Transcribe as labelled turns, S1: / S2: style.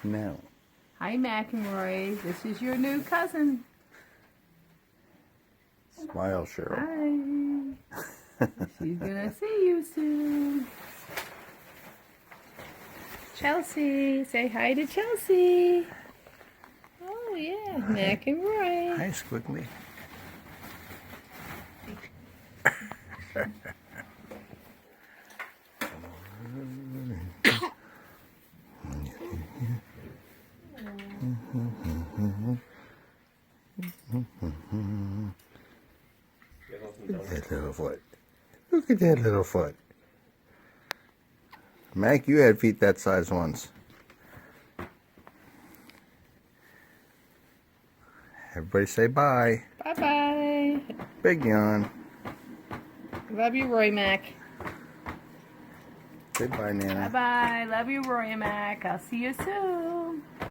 S1: No.
S2: Hi, McEnroy. This is your new cousin.
S1: Smile, Cheryl.
S2: Hi. She's gonna see you soon. Chelsea. Say hi to Chelsea. Oh, yeah. McEnroy.
S1: Hi, Squiggly. Look at that little foot. Look at that little foot. Mac, you had feet that size once. Everybody say bye.
S2: Bye-bye.
S1: Big yawn.
S2: Love you, Roy Mac.
S1: Say bye, Nana.
S2: Bye-bye. Love you, Roy Mac. I'll see you soon.